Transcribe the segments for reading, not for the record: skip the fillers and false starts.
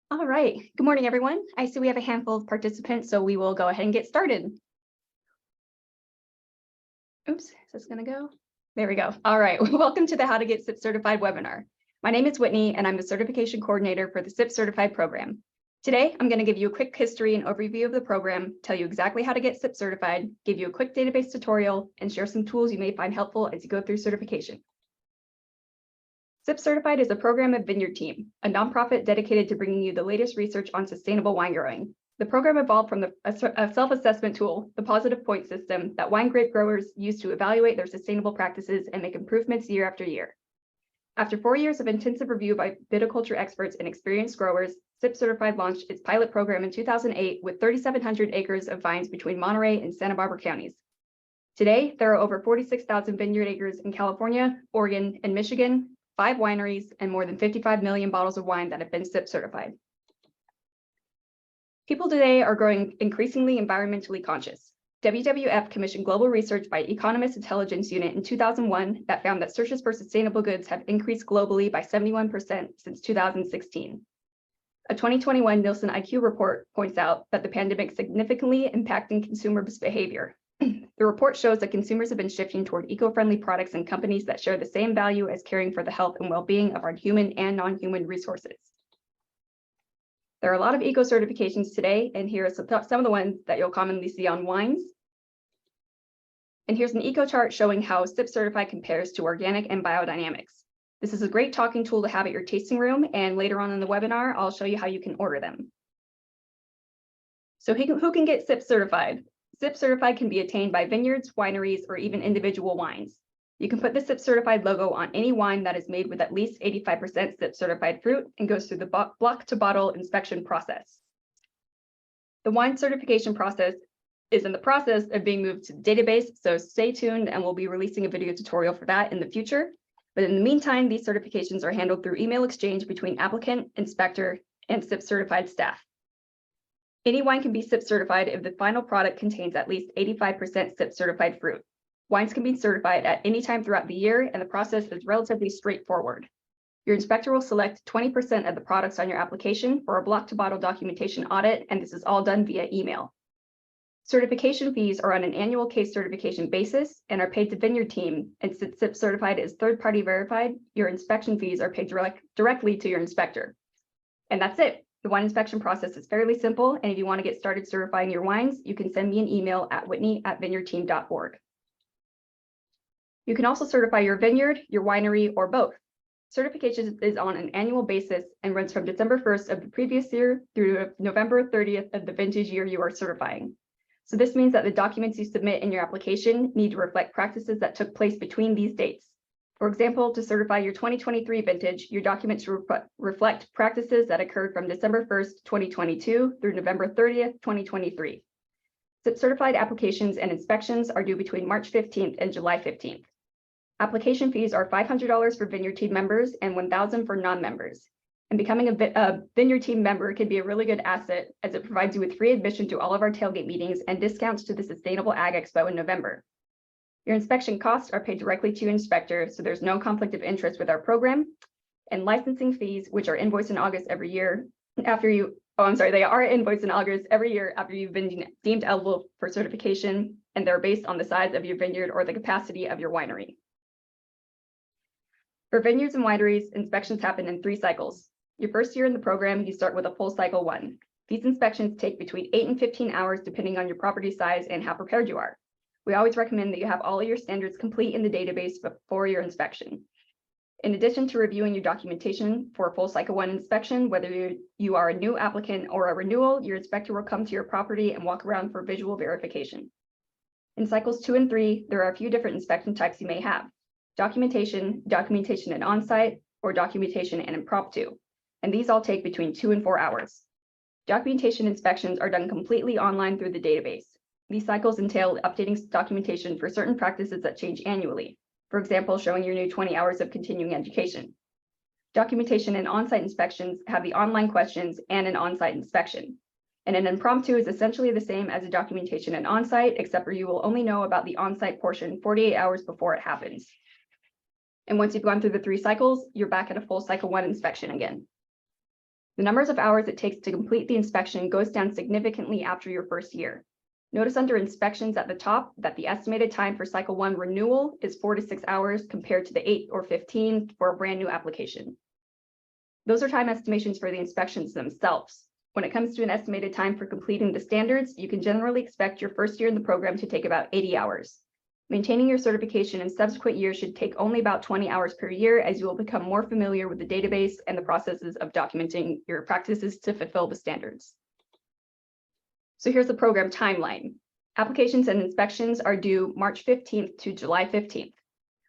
All right. Good morning, everyone. I see we have a handful of participants, so we will go ahead and get started. Oops, is this going to go? There we go. All right. Welcome to the How to Get SIP Certified webinar. My name is Whitney, and I'm the certification coordinator for the SIP Certified program. Today, I'm going to give you a quick history and overview of the program, tell you exactly how to get SIP certified, give you a quick database tutorial, and share some tools you may find helpful as you go through certification. SIP Certified is a program of Vineyard Team, a nonprofit dedicated to bringing you the latest research on sustainable wine growing. The program evolved from a self-assessment tool, the positive point system, that wine grape growers use to evaluate their sustainable practices and make improvements year after year. After 4 years of intensive review by viticulture experts and experienced growers, SIP Certified launched its pilot program in 2008 with 3,700 acres of vines between Monterey and Santa Barbara counties. Today, there are over 46,000 vineyard acres in California, Oregon, and Michigan, 5 wineries, and more than 55 million bottles of wine that have been SIP certified. People today are growing increasingly environmentally conscious. WWF commissioned global research by Economist Intelligence Unit in 2001 that found that searches for sustainable goods have increased globally by 71% since 2016. A 2021 Nielsen IQ report points out that the pandemic significantly impacting consumers' behavior. The report shows that consumers have been shifting toward eco-friendly products and companies that share the same value as caring for the health and well-being of our human and non-human resources. There are a lot of eco certifications today, and here are some of the ones that you'll commonly see on wines. And here's an eco chart showing how SIP certified compares to organic and biodynamics. This is a great talking tool to have at your tasting room, and later on in the webinar, I'll show you how you can order them. So who can get SIP certified? SIP certified can be attained by vineyards, wineries, or even individual wines. You can put the SIP certified logo on any wine that is made with at least 85% SIP certified fruit and goes through the block to bottle inspection process. The wine certification process is in the process of being moved to the database, so stay tuned and we'll be releasing a video tutorial for that in the future. But in the meantime, these certifications are handled through email exchange between applicant, inspector, and SIP certified staff. Any wine can be SIP certified if the final product contains at least 85% SIP certified fruit. Wines can be certified at any time throughout the year, and the process is relatively straightforward. Your inspector will select 20% of the products on your application for a block-to-bottle documentation audit, and this is all done via email. Certification fees are on an annual case certification basis and are paid to Vineyard Team, and since SIP certified is third-party verified, your inspection fees are paid directly to your inspector. And that's it. The wine inspection process is fairly simple, and if you want to get started certifying your wines, you can send me an email at whitney@vineyardteam.org. You can also certify your vineyard, your winery, or both. Certification is on an annual basis and runs from December 1st of the previous year through November 30th of the vintage year you are certifying. So this means that the documents you submit in your application need to reflect practices that took place between these dates. For example, to certify your 2023 vintage, your documents should reflect practices that occurred from December 1st, 2022 through November 30th, 2023. SIP certified applications and inspections are due between March 15th and July 15th. Application fees are $500 for Vineyard Team members and $1,000 for non-members. And becoming a Vineyard Team member can be a really good asset as it provides you with free admission to all of our tailgate meetings and discounts to the Sustainable Ag Expo in November. Your inspection costs are paid directly to your inspector, so there's no conflict of interest with our program. And licensing fees, which are invoiced in August every year they are invoiced in August every year after you've been deemed eligible for certification, and they're based on the size of your vineyard or the capacity of your winery. For vineyards and wineries, inspections happen in 3 cycles. Your first year in the program, you start with a full cycle 1. These inspections take between 8 and 15 hours depending on your property size and how prepared you are. We always recommend that you have all of your standards complete in the database before your inspection. In addition to reviewing your documentation for a full cycle 1 inspection, whether you are a new applicant or a renewal, your inspector will come to your property and walk around for visual verification. In cycles 2 and 3, there are a few different inspection types you may have. Documentation and on-site, or documentation and impromptu. And these all take between 2 and 4 hours. Documentation inspections are done completely online through the database. These cycles entail updating documentation for certain practices that change annually. For example, showing your new 20 hours of continuing education. Documentation and on-site inspections have the online questions and an on-site inspection. And an impromptu is essentially the same as a documentation and on-site, except for you will only know about the on-site portion 48 hours before it happens. And once you've gone through the 3 cycles, you're back at a full cycle 1 inspection again. The numbers of hours it takes to complete the inspection goes down significantly after your first year. Notice under inspections at the top that the estimated time for cycle 1 renewal is 4 to 6 hours compared to the 8 or 15 for a brand new application. Those are time estimations for the inspections themselves. When it comes to an estimated time for completing the standards, you can generally expect your first year in the program to take about 80 hours. Maintaining your certification in subsequent years should take only about 20 hours per year, as you will become more familiar with the database and the processes of documenting your practices to fulfill the standards. So here's the program timeline. Applications and inspections are due March 15th to July 15th.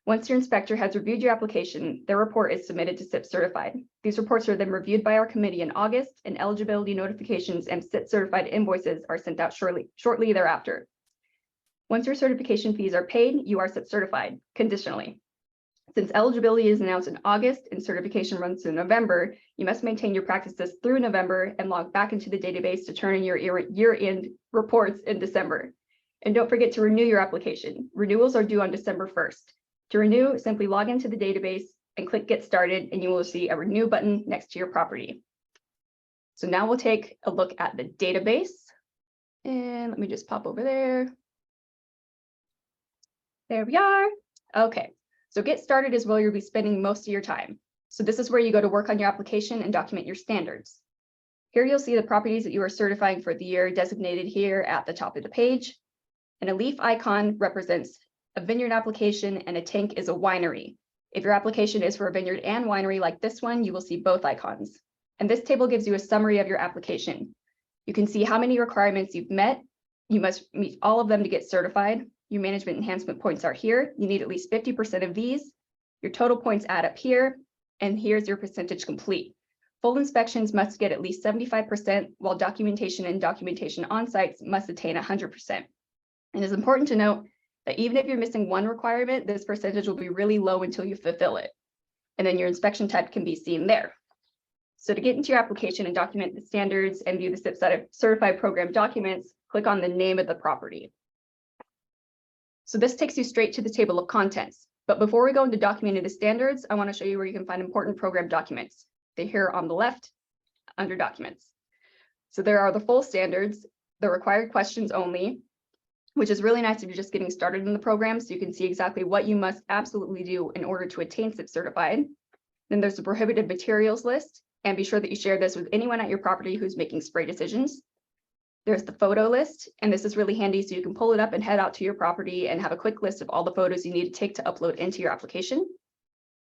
Once your inspector has reviewed your application, their report is submitted to SIP Certified. These reports are then reviewed by our committee in August, and eligibility notifications and SIP Certified invoices are sent out shortly thereafter. Once your certification fees are paid, you are SIP Certified, conditionally. Since eligibility is announced in August and certification runs through November, you must maintain your practices through November and log back into the database to turn in your year-end reports in December. And don't forget to renew your application. Renewals are due on December 1st. To renew, simply log into the database and click Get Started, and you will see a Renew button next to your property. So now we'll take a look at the database. And let me just pop over there. There we are. Okay, so Get Started is where you'll be spending most of your time. So this is where you go to work on your application and document your standards. Here you'll see the properties that you are certifying for the year designated here at the top of the page. And a leaf icon represents a vineyard application, and a tank is a winery. If your application is for a vineyard and winery like this one, you will see both icons. And this table gives you a summary of your application. You can see how many requirements you've met. You must meet all of them to get certified. Your management enhancement points are here. You need at least 50% of these. Your total points add up here, and here's your percentage complete. Full inspections must get at least 75%, while documentation and documentation on-sites must attain 100%. And it's important to note that even if you're missing one requirement, this percentage will be really low until you fulfill it. And then your inspection type can be seen there. So to get into your application and document the standards and view the SIP certified program documents, click on the name of the property. So this takes you straight to the table of contents. But before we go into documenting the standards, I want to show you where you can find important program documents. They're here on the left under documents. So there are the full standards, the required questions only, which is really nice if you're just getting started in the program, so you can see exactly what you must absolutely do in order to attain SIP Certified. Then there's the prohibited materials list, and be sure that you share this with anyone at your property who's making spray decisions. There's the photo list, and this is really handy so you can pull it up and head out to your property and have a quick list of all the photos you need to take to upload into your application.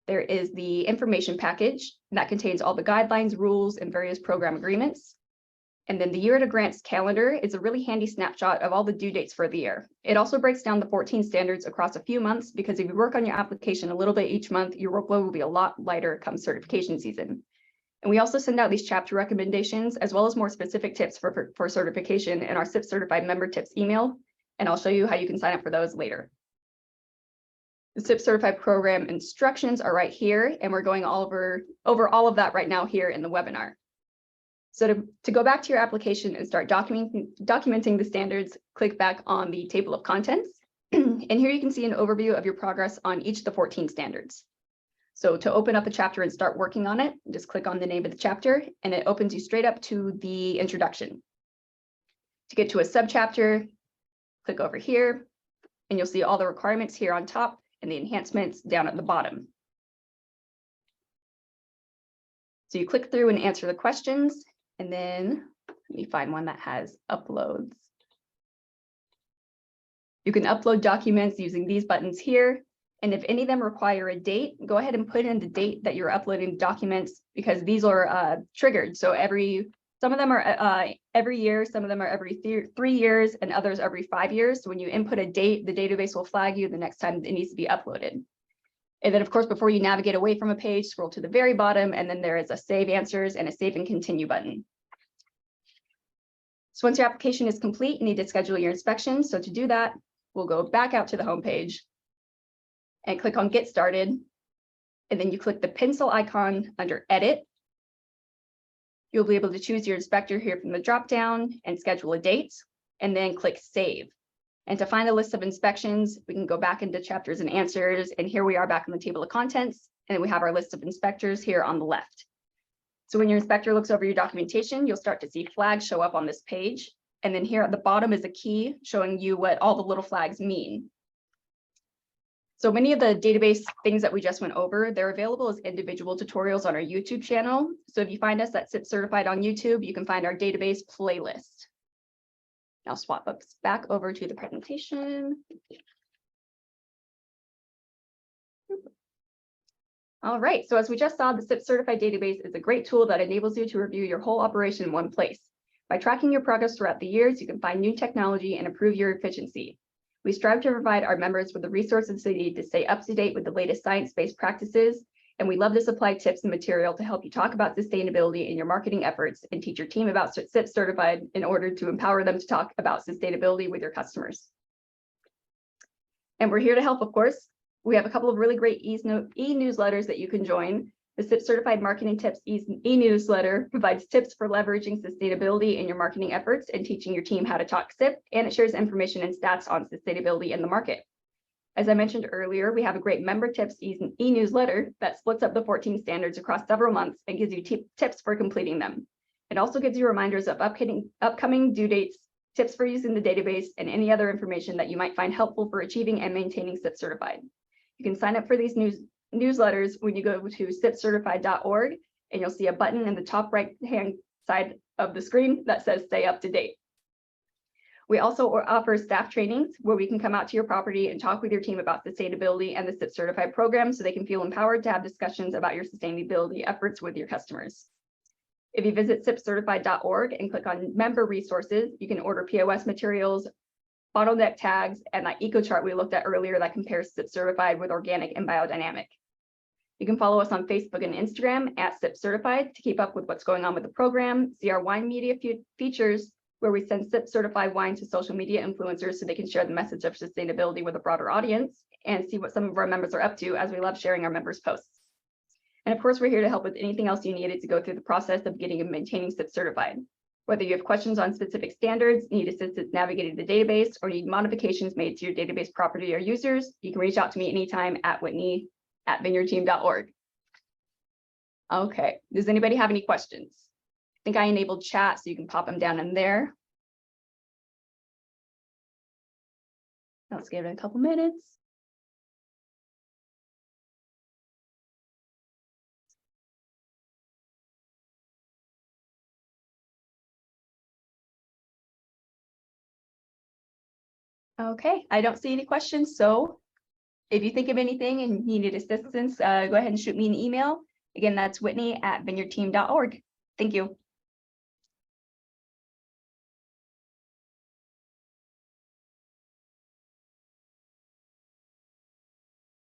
There is the information package that contains all the guidelines, rules, and various program agreements. And then the year to grants calendar is a really handy snapshot of all the due dates for the year. It also breaks down the 14 standards across a few months, because if you work on your application a little bit each month, your workload will be a lot lighter come certification season. And we also send out these chapter recommendations, as well as more specific tips for certification in our SIP Certified member tips email. And I'll show you how you can sign up for those later. The SIP Certified program instructions are right here, and we're going over all of that right now here in the webinar. So to go back to your application and start documenting the standards, click back on the table of contents. And here you can see an overview of your progress on each of the 14 standards. So to open up a chapter and start working on it, just click on the name of the chapter, and it opens you straight up to the introduction. To get to a subchapter, click over here, and you'll see all the requirements here on top and the enhancements down at the bottom. So you click through and answer the questions, and then let me find one that has uploads. You can upload documents using these buttons here. And if any of them require a date, go ahead and put in the date that you're uploading documents, because these are triggered. So some of them are every year, some of them are every 3 years, and others every 5 years. So when you input a date, the database will flag you the next time it needs to be uploaded. And then, of course, before you navigate away from a page, scroll to the very bottom, and then there is a Save Answers and a Save and Continue button. So once your application is complete, you need to schedule your inspection. So to do that, we'll go back out to the home page and click on Get Started. And then you click the pencil icon under Edit. You'll be able to choose your inspector here from the drop-down and schedule a date, and then click Save. And to find a list of inspections, we can go back into chapters and answers, and here we are back on the table of contents, and we have our list of inspectors here on the left. So when your inspector looks over your documentation, you'll start to see flags show up on this page. And then here at the bottom is a key showing you what all the little flags mean. So many of the database things that we just went over, they're available as individual tutorials on our YouTube channel. So if you find us at SIP Certified on YouTube, you can find our database playlist. Now swap us back over to the presentation. All right, so as we just saw, the SIP Certified database is a great tool that enables you to review your whole operation in one place. By tracking your progress throughout the years, you can find new technology and improve your efficiency. We strive to provide our members with the resources they need to stay up to date with the latest science-based practices, and we love to supply tips and material to help you talk about sustainability in your marketing efforts and teach your team about SIP Certified in order to empower them to talk about sustainability with your customers. And we're here to help, of course. We have a couple of really great e-newsletters that you can join. The SIP Certified Marketing Tips e-newsletter provides tips for leveraging sustainability in your marketing efforts and teaching your team how to talk SIP, and it shares information and stats on sustainability in the market. As I mentioned earlier, we have a great member tips e-newsletter that splits up the 14 standards across several months and gives you tips for completing them. It also gives you reminders of upcoming due dates, tips for using the database, and any other information that you might find helpful for achieving and maintaining SIP Certified. You can sign up for these newsletters when you go to sipcertified.org, and you'll see a button in the top right-hand side of the screen that says Stay Up to Date. We also offer staff trainings where we can come out to your property and talk with your team about sustainability and the SIP Certified program so they can feel empowered to have discussions about your sustainability efforts with your customers. If you visit sipcertified.org and click on member resources, you can order POS materials, bottleneck tags, and that eco chart we looked at earlier that compares SIP Certified with organic and biodynamic. You can follow us on Facebook and Instagram at SIP Certified to keep up with what's going on with the program, see our wine media features, where we send SIP Certified wine to social media influencers so they can share the message of sustainability with a broader audience, and see what some of our members are up to, as we love sharing our members' posts. And of course, we're here to help with anything else you needed to go through the process of getting and maintaining SIP Certified. Whether you have questions on specific standards, need assistance navigating the database, or need modifications made to your database property or users, you can reach out to me anytime at Whitney@vineyardteam.org. Okay, does anybody have any questions? I think I enabled chat, so you can pop them down in there. Let's give it a couple minutes. Okay, I don't see any questions, so if you think of anything and you need assistance, go ahead and shoot me an email. Again, that's Whitney@vineyardteam.org. Thank you.